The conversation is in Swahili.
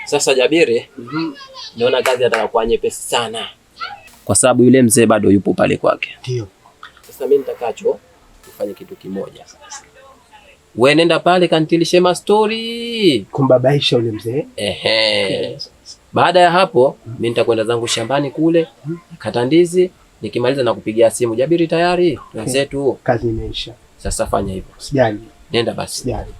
Sasa Jabiri, naona kazi atakuwa nyepesi sana. Kwa sababu yule mzee bado yupo pale kwake. Ndio. Sasa mimi nitakacho ufanye kitu kimoja. Wewe nenda pale kantilishe mastori. Kumbabaisha yule mzee. Okay. Baada ya hapo, mimi nitakwenda zangu shambani kule, kata ndizi, nikimaliza na kupigia simu. Jabiri tayari, wenzetu. Kazi imeisha. Sasa fanya hivyo. Usijali. Nenda basi. Usijali.